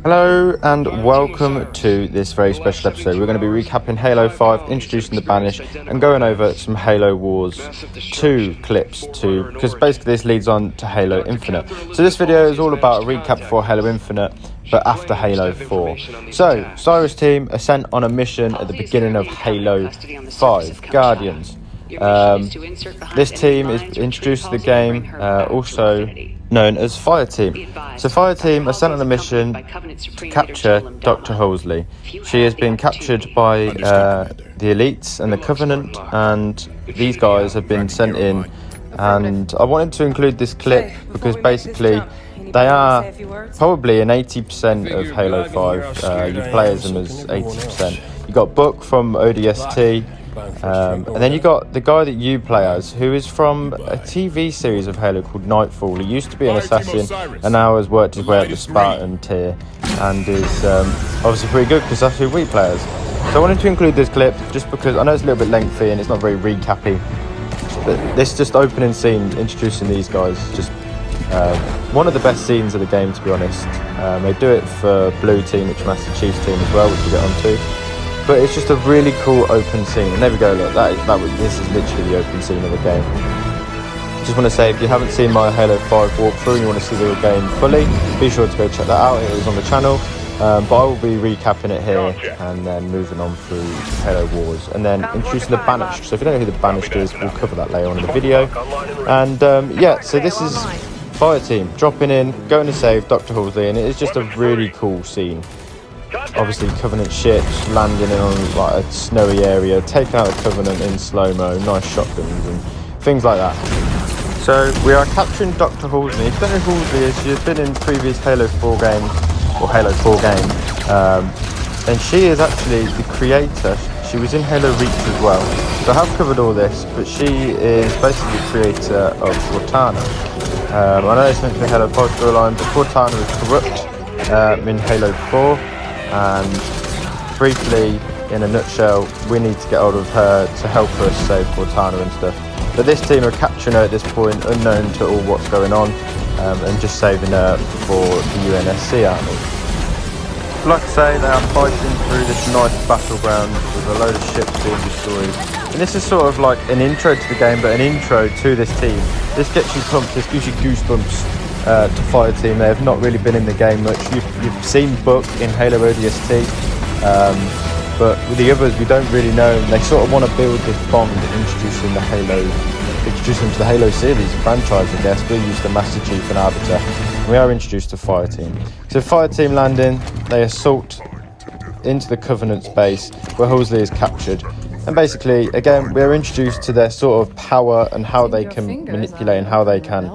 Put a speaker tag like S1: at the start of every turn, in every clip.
S1: Hello and welcome to this very special episode. We're going to be recapping Halo 5, introducing the Banished, and going over some Halo Wars 2 clips too, because basically this leads on to Halo Infinite. So this video is all about a recap for Halo Infinite, but after Halo 4. So, Cyrus team are sent on a mission at the beginning of Halo 5, Guardians. This team is introduced to the game, also known as Fire Team. So Fire Team are sent on a mission to capture Dr. Halsey. She has been captured by the Elites and the Covenant, and these guys have been sent in. And I wanted to include this clip because basically they are probably an 80% of Halo 5. You play as them as 80%. You got Book from ODST. And then you got the guy that you play as, who is from a TV series of Halo called Nightfall. He used to be an assassin and now has worked his way up the Spartan tier and is obviously pretty good because that's who we play as. So I wanted to include this clip just because I know it's a little bit lengthy and it's not very recappy, but this just opening scene introducing these guys, just one of the best scenes of the game, to be honest. They do it for Blue Team, which is Master Chief's team as well, which we'll get on to. But it's just a really cool open scene. And there we go, look, this is literally the open scene of the game. Just want to say, if you haven't seen my Halo 5 walkthrough and you want to see the game fully, be sure to go check that out. It is on the channel. But I will be recapping it here and then moving on through Halo Wars. And then introducing the Banished. So if you don't know who the Banished is, we'll cover that later on in the video. And yeah, so this is Fire Team dropping in, going to save Dr. Halsey, and it is just a really cool scene. Obviously Covenant ships landing in on like a snowy area, taking out the Covenant in slow-mo, nice shotguns and things like that. So we are capturing Dr. Halsey. If you don't know who Halsey is, she has been in previous Halo 4 games, or Halo 4 game, and she is actually the creator. She was in Halo Reach as well. So I have covered all this, but she is basically the creator of Cortana. I know it's meant to be Halo 5 storyline, but Cortana is corrupt in Halo 4. And briefly, in a nutshell, we need to get hold of her to help us save Cortana and stuff. But this team are capturing her at this point, unknown to all what's going on, and just saving her for the UNSC army. Like I say, they are fighting through this nice battleground with a load of ships being destroyed. And this is sort of like an intro to the game, but an intro to this team. This gets you pumped, this gives you goosebumps. To Fire Team. They have not really been in the game much. You've seen Book in Halo ODST, but with the others we don't really know. They sort of want to build this bond, introducing them to the Halo series franchise, I guess. We're used to Master Chief and Arbiter, and we are introduced to Fire Team. So Fire Team landing, they assault into the Covenant's base where Halsey is captured. And basically, again, we're introduced to their sort of power and how they can manipulate and how they can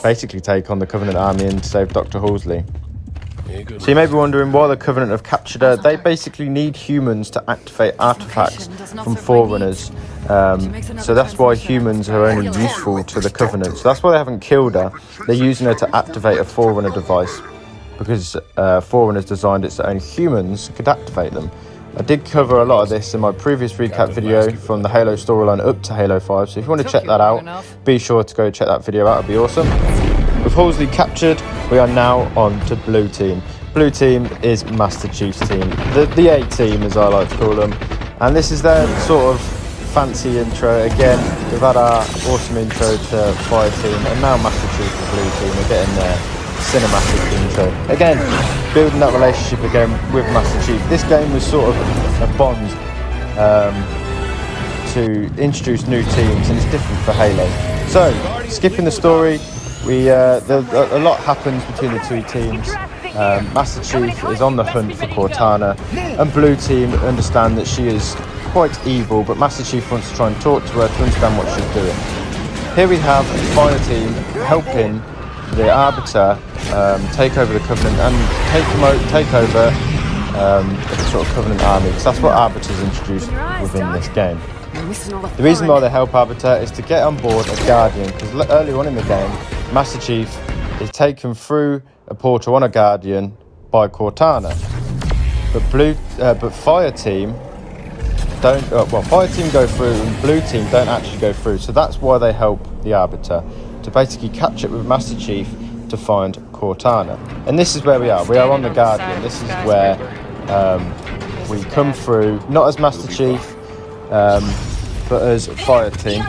S1: basically take on the Covenant army and save Dr. Halsey. So you may be wondering why the Covenant have captured her. They basically need humans to activate artifacts from Forerunners. So that's why humans are only useful to the Covenant. So that's why they haven't killed her. They're using her to activate a Forerunner device, because Forerunners designed it so only humans could activate them. I did cover a lot of this in my previous recap video from the Halo storyline up to Halo 5, so if you want to check that out, be sure to go check that video out, it'd be awesome. With Halsey captured, we are now on to Blue Team. Blue Team is Master Chief's team, the A-Team as I like to call them, and this is their sort of fancy intro. Again, we've had our awesome intro to Fire Team, and now Master Chief and Blue Team are getting their cinematic intro. Again, building that relationship again with Master Chief. This game was sort of a bond to introduce new teams, and it's different for Halo. So, skipping the story, a lot happens between the two teams. Master Chief is on the hunt for Cortana, and Blue Team understand that she is quite evil, but Master Chief wants to try and talk to her to understand what she's doing. Here we have a Fire Team helping the Arbiter take over the Covenant and take over the sort of Covenant army, because that's what Arbiter's introduced within this game. The reason why they help Arbiter is to get on board a Guardian, because earlier on in the game, Master Chief is taken through a portal on a Guardian by Cortana, but Fire Team don't. Fire Team go through, and Blue Team don't actually go through. So that's why they help the Arbiter to basically catch up with Master Chief to find Cortana. And this is where we are. We are on the Guardian. This is where we come through, not as Master Chief, but as Fire Team.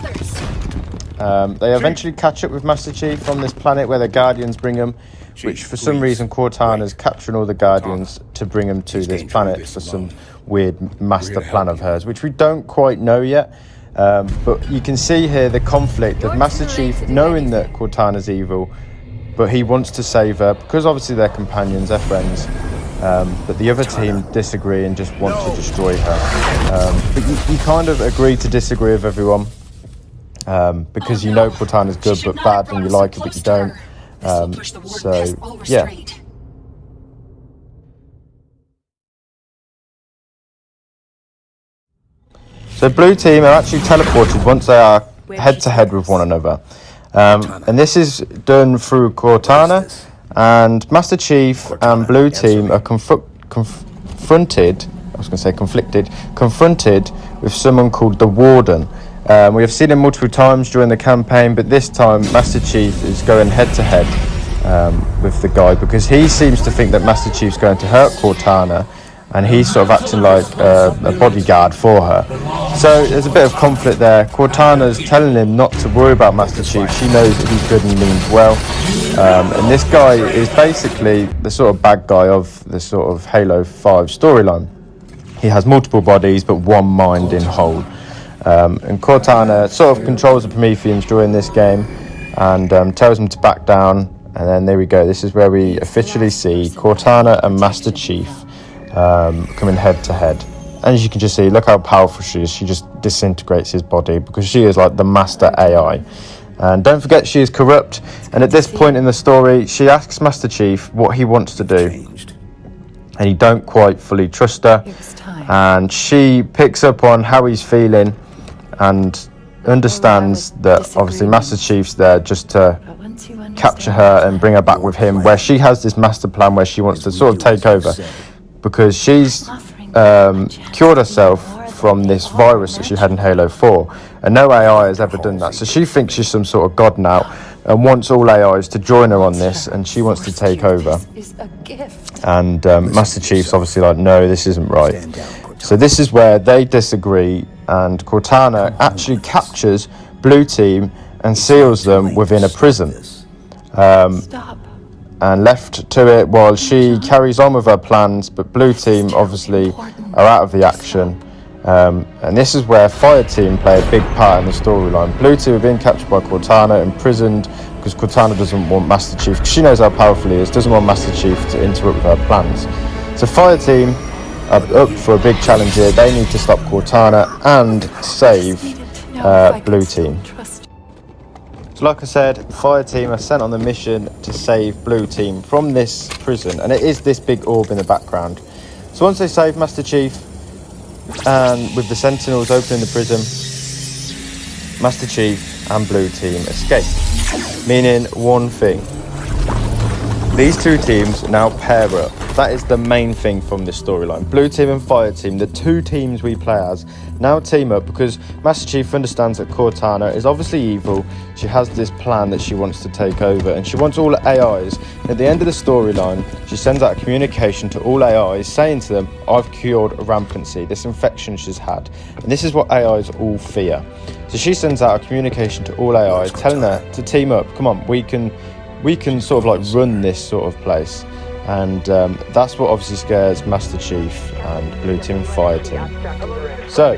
S1: They eventually catch up with Master Chief on this planet where the Guardians bring them, which for some reason Cortana's capturing all the Guardians to bring them to this planet for some weird master plan of hers, which we don't quite know yet. But you can see here the conflict of Master Chief knowing that Cortana's evil, but he wants to save her because obviously they're companions, they're friends. But the other team disagree and just want to destroy her. But you kind of agree to disagree with everyone. Because you know Cortana's good but bad, and you like her but you don't. So, yeah. So blue team are actually teleported once they are head-to-head with one another. And this is done through Cortana, and Master Chief and blue team are confronted with someone called the Warden. We have seen him multiple times during the campaign, but this time Master Chief is going head-to-head with the guy because he seems to think that Master Chief's going to hurt Cortana, and he's sort of acting like a bodyguard for her. So there's a bit of conflict there. Cortana's telling him not to worry about Master Chief. She knows that he's good and means well. And this guy is basically the sort of bad guy of the sort of Halo 5 storyline. He has multiple bodies, but one mind in whole. And Cortana sort of controls the Prometheans during this game and tells them to back down. And then there we go. This is where we officially see Cortana and Master Chief coming head to head. And as you can just see, look how powerful she is. She just disintegrates his body because she is like the master AI. And don't forget, she is corrupt. And at this point in the story, she asks Master Chief what he wants to do. And he don't quite fully trust her. And she picks up on how he's feeling and understands that obviously Master Chief's there just to capture her and bring her back with him, where she has this master plan where she wants to sort of take over because she's cured herself from this virus that she had in Halo 4, and no AI has ever done that. So she thinks she's some sort of god now and wants all AIs to join her on this, and she wants to take over. And Master Chief's obviously like, no, this isn't right. So this is where they disagree, and Cortana actually captures Blue Team and seals them within a prison. And left to it while she carries on with her plans, but Blue Team obviously are out of the action. And this is where Fire Team play a big part in the storyline. Blue Team have been captured by Cortana, imprisoned, because Cortana doesn't want Master Chief, because she knows how powerful he is, doesn't want Master Chief to interrupt her plans. So Fire Team are up for a big challenge here. They need to stop Cortana and save Blue Team. So like I said, Fire Team are sent on the mission to save Blue Team from this prison, and it is this big orb in the background. So once they save Master Chief, and with the Sentinels opening the prison, Master Chief and Blue Team escape. Meaning one thing: these two teams now pair up. That is the main thing from this storyline. Blue Team and Fire Team, the two teams we play as, now team up because Master Chief understands that Cortana is obviously evil. She has this plan that she wants to take over, and she wants all AIs. And at the end of the storyline, she sends out a communication to all AIs saying to them, I've cured rampancy, this infection she's had. And this is what AIs all fear. So she sends out a communication to all AIs telling her to team up. Come on, we can sort of like run this sort of place. And that's what obviously scares Master Chief and Blue Team and Fire Team. So,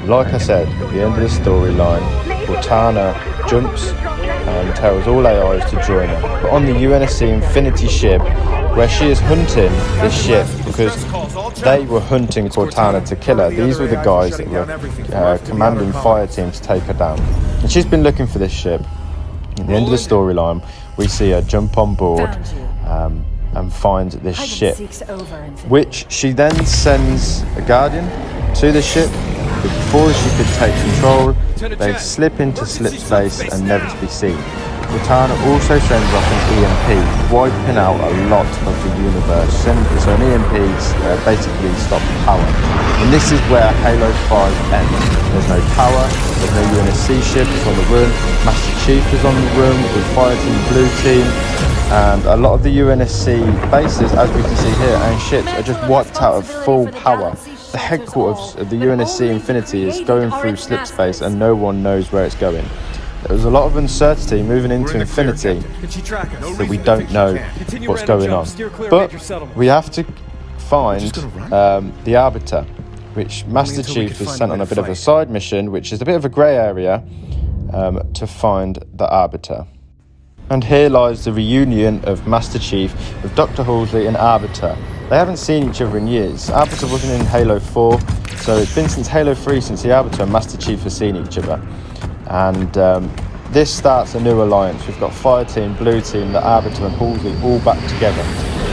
S1: like I said, at the end of the storyline, Cortana jumps and tells all AIs to join her. But on the UNSC Infinity ship, where she is hunting this ship because they were hunting Cortana to kill her. These were the guys that were commanding Fire Team to take her down. And she's been looking for this ship. At the end of the storyline, we see her jump on board and find this ship, which she then sends a Guardian to the ship. But before she could take control, they slip into slip space and never to be seen. Cortana also sends off an EMP, wiping out a lot of the universe. So an EMP basically stops power. And this is where Halo 5 ends. There's no power, there's no UNSC ship, it's on the run. Master Chief is on the run with Fire Team, Blue Team. and a lot of the UNSC bases, as we can see here, and ships are just wiped out of full power. The headquarters of the UNSC Infinity is going through slip space and no one knows where it's going. There was a lot of uncertainty moving into Infinity that we don't know what's going on. But we have to find the Arbiter, which Master Chief is sent on a bit of a side mission, which is a bit of a grey area, to find the Arbiter. And here lies the reunion of Master Chief with Dr. Halsey and Arbiter. They haven't seen each other in years. Arbiter wasn't in Halo 4, so it's been since Halo 3 since the Arbiter and Master Chief have seen each other. And this starts a new alliance. We've got Fireteam, Blue Team, the Arbiter and Halsey all back together,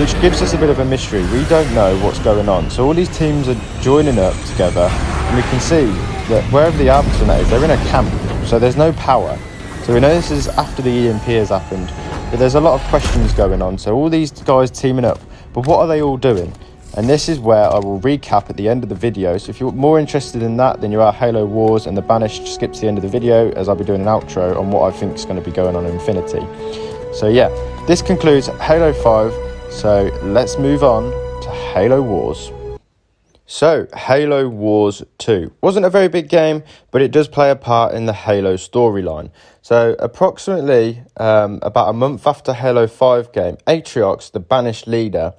S1: which gives us a bit of a mystery. We don't know what's going on. So all these teams are joining up together, and we can see that wherever the Arbiter is, they're in a camp, so there's no power. So we know this is after the EMP has happened, but there's a lot of questions going on. So all these guys teaming up, but what are they all doing? And this is where I will recap at the end of the video. So if you're more interested in that than you are Halo Wars and the Banished, skip to the end of the video, as I'll be doing an outro on what I think is going to be going on in Infinity. So yeah, this concludes Halo 5. So let's move on to Halo Wars. So, Halo Wars 2 wasn't a very big game, but it does play a part in the Halo storyline. So, approximately about a month after Halo 5 game, Atriox, the Banished leader,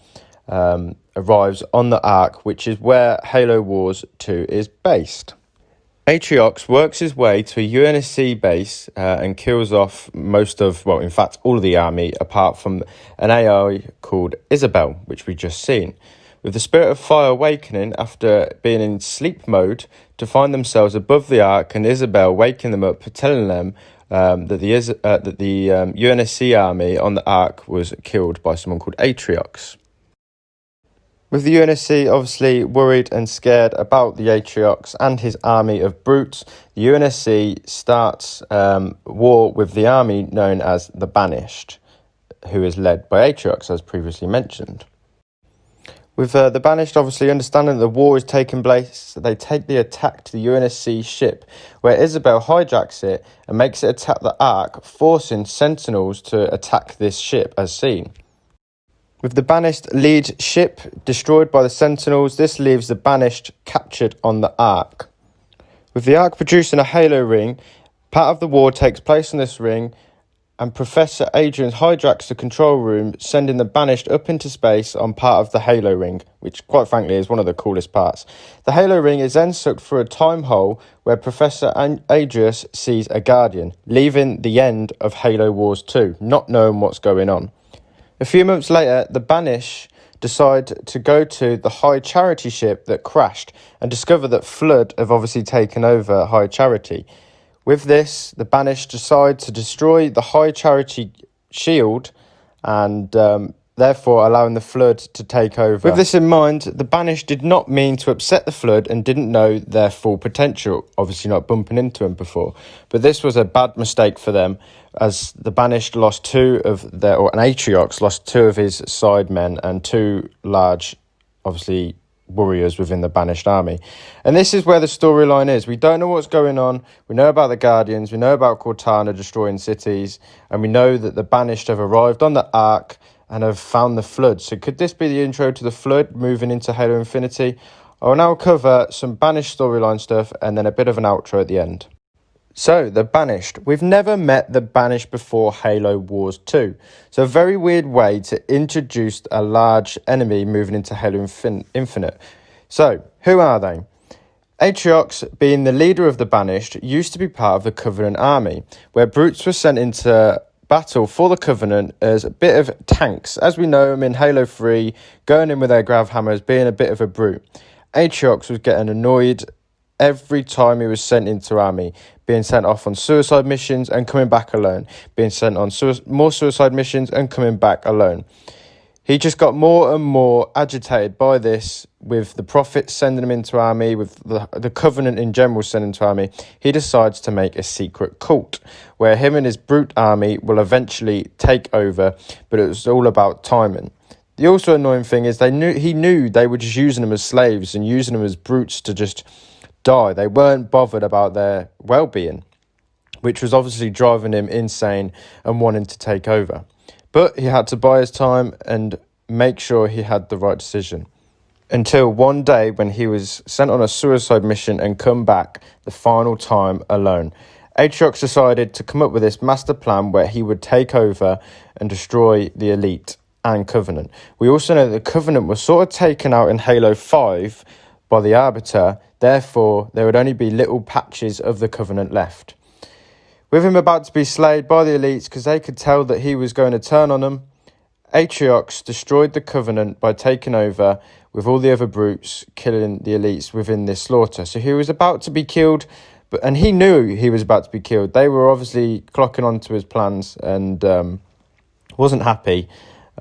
S1: arrives on the Ark, which is where Halo Wars 2 is based. Atriox works his way to a UNSC base and kills off most of, well, in fact, all of the army, apart from an AI called Isabel, which we just seen. With the Spirit of Fire awakening after being in sleep mode to find themselves above the Ark, and Isabel waking them up, telling them that the UNSC army on the Ark was killed by someone called Atriox. With the UNSC obviously worried and scared about the Atriox and his army of brutes, the UNSC starts war with the army known as the Banished, who is led by Atriox, as previously mentioned. With the Banished obviously understanding that the war is taking place, they take the attack to the UNSC ship, where Isabel hijacks it and makes it attack the Ark, forcing Sentinels to attack this ship as seen. With the Banished lead ship destroyed by the Sentinels, this leaves the Banished captured on the Ark. With the Ark producing a Halo ring, part of the war takes place on this ring, and Professor Adrian hijacks the control room, sending the Banished up into space on part of the Halo ring, which quite frankly is one of the coolest parts. The Halo ring is then sucked through a time hole where Professor Adrian sees a Guardian, leaving the end of Halo Wars 2, not knowing what's going on. A few months later, the Banished decide to go to the High Charity ship that crashed and discover that Flood have obviously taken over High Charity. With this, the Banished decide to destroy the High Charity shield and therefore allowing the Flood to take over. With this in mind, the Banished did not mean to upset the Flood and didn't know their full potential, obviously not bumping into them before. But this was a bad mistake for them, as the Banished lost two of their, or an Atriox lost two of his side men and two large, obviously, warriors within the Banished army. And this is where the storyline is. We don't know what's going on. We know about the Guardians. We know about Cortana destroying cities. And we know that the Banished have arrived on the Ark and have found the Flood. So could this be the intro to the Flood moving into Halo Infinity? I will now cover some Banished storyline stuff and then a bit of an outro at the end. So, the Banished. We've never met the Banished before Halo Wars 2. So, a very weird way to introduce a large enemy moving into Halo Infinite. So, who are they? Atriox, being the leader of the Banished, used to be part of the Covenant army, where brutes were sent into battle for the Covenant as a bit of tanks. As we know them in Halo 3, going in with their grav hammers, being a bit of a brute. Atriox was getting annoyed every time he was sent into army, being sent off on suicide missions and coming back alone, being sent on more suicide missions and coming back alone. He just got more and more agitated by this, with the Prophets sending him into army, with the Covenant in general sending him to army. He decides to make a secret cult, where him and his brute army will eventually take over, but it was all about timing. The also annoying thing is he knew they were just using him as slaves and using him as brutes to just die. They weren't bothered about their well-being, which was obviously driving him insane and wanting to take over. But he had to buy his time and make sure he had the right decision. Until one day when he was sent on a suicide mission and come back the final time alone. Atriox decided to come up with this master plan where he would take over and destroy the Elite and Covenant. We also know that the Covenant was sort of taken out in Halo 5 by the Arbiter, therefore there would only be little patches of the Covenant left. With him about to be slayed by the Elites because they could tell that he was going to turn on them, Atriox destroyed the Covenant by taking over with all the other brutes, killing the Elites within this slaughter. So he was about to be killed, and he knew he was about to be killed. They were obviously clocking onto his plans and wasn't happy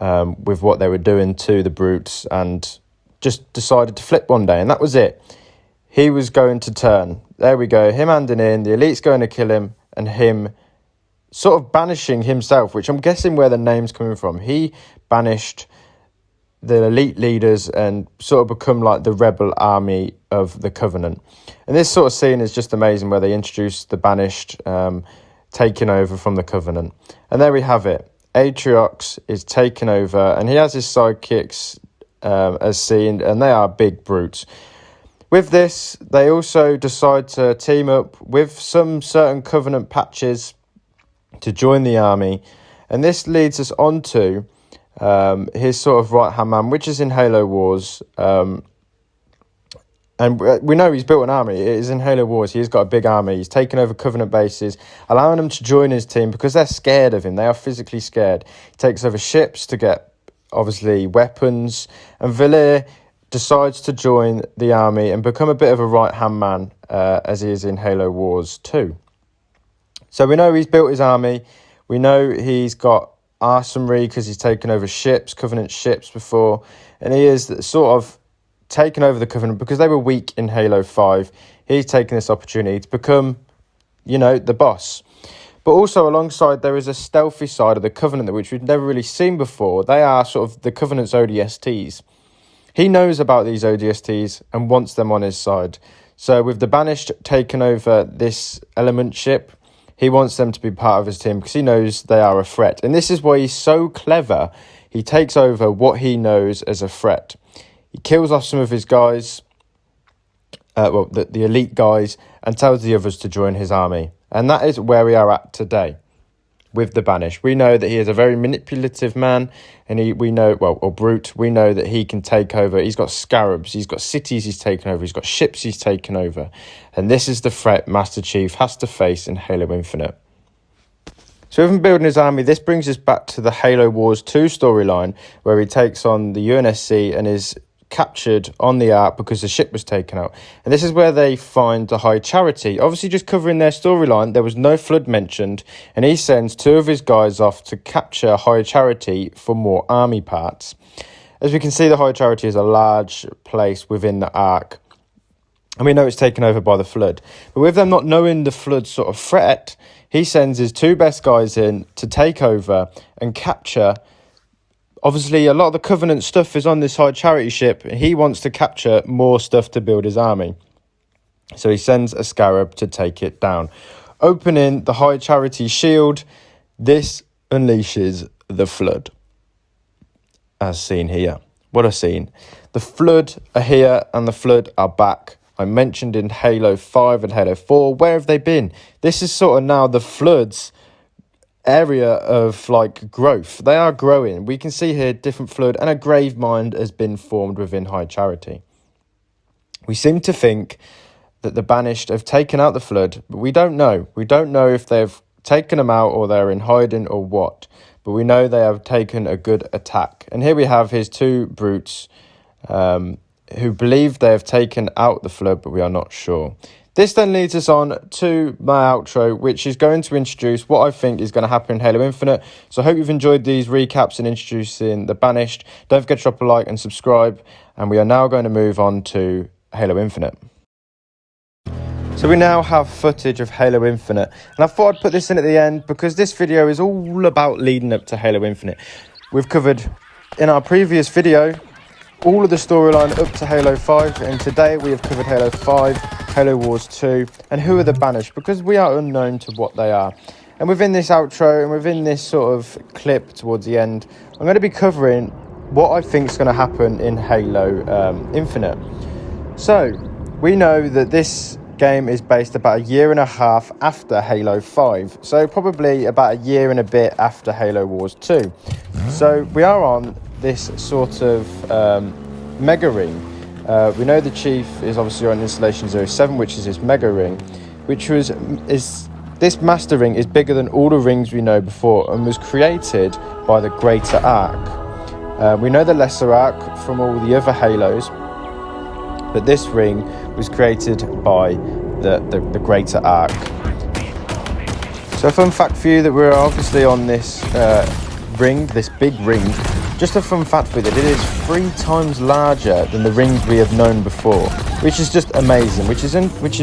S1: with what they were doing to the brutes, and just decided to flip one day, and that was it. He was going to turn. There we go, him handing in, the Elite's going to kill him, and him sort of banishing himself, which I'm guessing where the name's coming from. He banished the Elite leaders and sort of become like the rebel army of the Covenant. And this sort of scene is just amazing, where they introduce the Banished taking over from the Covenant. And there we have it. Atriox is taking over, and he has his sidekicks as seen, and they are big brutes. With this, they also decide to team up with some certain Covenant patches to join the army, and this leads us on to his sort of right-hand man, which is in Halo Wars, and we know he's built an army. It is in Halo Wars. He's got a big army. He's taken over Covenant bases, allowing them to join his team because they're scared of him. They are physically scared. He takes over ships to get, obviously, weapons, and Valir decides to join the army and become a bit of a right-hand man, as he is in Halo Wars 2. So we know he's built his army. We know he's got arsenry because he's taken over ships, Covenant ships before, and he is sort of taken over the Covenant because they were weak in Halo 5. He's taken this opportunity to become, the boss. But also alongside, there is a stealthy side of the Covenant which we've never really seen before. They are sort of the Covenant's ODSTs. He knows about these ODSTs and wants them on his side. So with the Banished taking over this element ship, he wants them to be part of his team because he knows they are a threat. And this is why he's so clever. He takes over what he knows as a threat. He kills off some of his guys, the Elite guys, and tells the others to join his army. And that is where we are at today with the Banished. We know that he is a very manipulative man, and brute. We know that he can take over. He's got scarabs, he's got cities he's taken over, he's got ships he's taken over. And this is the threat Master Chief has to face in Halo Infinite. So with him building his army, this brings us back to the Halo Wars 2 storyline, where he takes on the UNSC and is captured on the Ark because the ship was taken out. And this is where they find the High Charity. Obviously, just covering their storyline, there was no flood mentioned, and he sends two of his guys off to capture High Charity for more army parts. As we can see, the High Charity is a large place within the Ark, and we know it's taken over by the flood. But with them not knowing the flood sort of threat, he sends his two best guys in to take over and capture. Obviously, a lot of the Covenant stuff is on this High Charity ship, and he wants to capture more stuff to build his army. So he sends a Scarab to take it down. Opening the High Charity shield, this unleashes the flood. As seen here. What a scene. The flood are here, and the flood are back. I mentioned in Halo 5 and Halo 4, where have they been? This is sort of now the flood's area of growth. They are growing. We can see here different flood, and a grave mind has been formed within High Charity. We seem to think that the Banished have taken out the flood, but we don't know. We don't know if they've taken them out or they're in hiding or what, but we know they have taken a good attack. And here we have his two brutes who believe they have taken out the flood, but we are not sure. This then leads us on to my outro, which is going to introduce what I think is going to happen in Halo Infinite. So I hope you've enjoyed these recaps and introducing the Banished. Don't forget to drop a like and subscribe. And we are now going to move on to Halo Infinite. So we now have footage of Halo Infinite. And I thought I'd put this in at the end because this video is all about leading up to Halo Infinite. We've covered in our previous video all of the storyline up to Halo 5, and today we have covered Halo 5, Halo Wars 2, and who are the Banished, because we are unknown to what they are. And within this outro and within this sort of clip towards the end, I'm going to be covering what I think is going to happen in Halo Infinite. So, we know that this game is based about a year and a half after Halo 5. So, probably about a year and a bit after Halo Wars 2. So, we are on this sort of mega ring. We know the Chief is obviously on Installation 07, which is his mega ring, this master ring is bigger than all the rings we know before and was created by the Greater Ark. We know the Lesser Ark from all the other Halos, but this ring was created by the Greater Ark. So a fun fact for you that we're obviously on this ring, this big ring. Just a fun fact for you that it is 3 times larger than the rings we have known before, which is just amazing, which is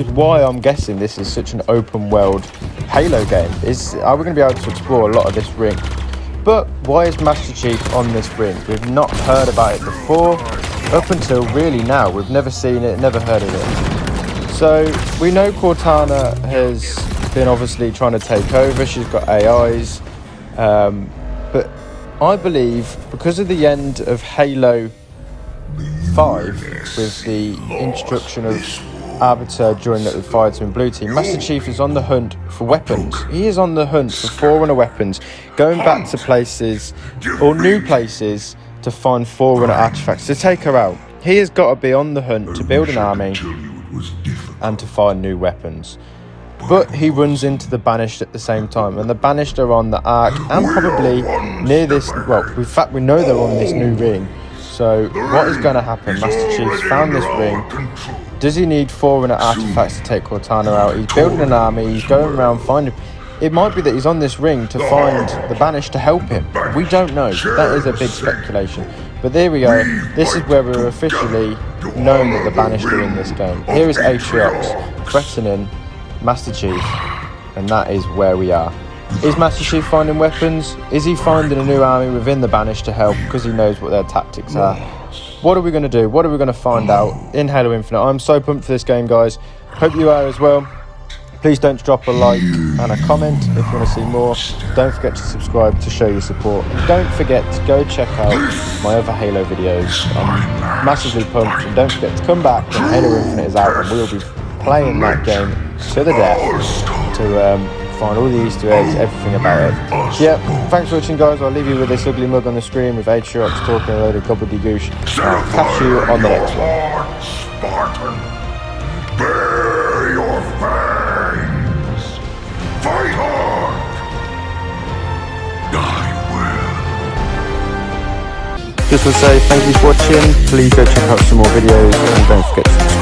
S1: why I'm guessing this is such an open world Halo game. Are we going to be able to explore a lot of this ring? But why is Master Chief on this ring? We've not heard about it before, up until really now. We've never seen it, never heard of it. So we know Cortana has been obviously trying to take over. She's got AIs, but I believe because of the end of Halo 5 with the introduction of Arbiter during the Fire Team Blue Team, Master Chief is on the hunt for weapons. He is on the hunt for Forerunner weapons, going back to places or new places to find Forerunner artifacts to take her out. He has got to be on the hunt to build an army and to find new weapons. But he runs into the Banished at the same time, and the Banished are on the Ark and probably near this. Well, in fact, we know they're on this new ring. So, what is going to happen? Master Chief's found this ring. Does he need Forerunner artifacts to take Cortana out? He's building an army. He's going around finding. It might be that he's on this ring to find the Banished to help him. We don't know. That is a big speculation. But there we go. This is where we're officially known that the Banished are in this game. Here is Atriox threatening Master Chief, and that is where we are. Is Master Chief finding weapons? Is he finding a new army within the Banished to help because he knows what their tactics are? What are we going to do? What are we going to find out in Halo Infinite? I'm so pumped for this game, guys. Hope you are as well. Please don't drop a like and a comment if you want to see more. Don't forget to subscribe to show your support. Don't forget to go check out my other Halo videos. I'm massively pumped, and don't forget to come back when Halo Infinite is out, and we'll be playing that game to the death to find all the Easter eggs, everything about it. So yeah, thanks for watching, guys. I'll leave you with this ugly mug on the screen with Atriox talking a load of gobbledygoosh. I'll catch you on the next one.
S2: Spartan, bare your fangs. Fight hard. Die well.
S1: Just to say thank you for watching. Please go check out some more videos, and don't forget to subscribe.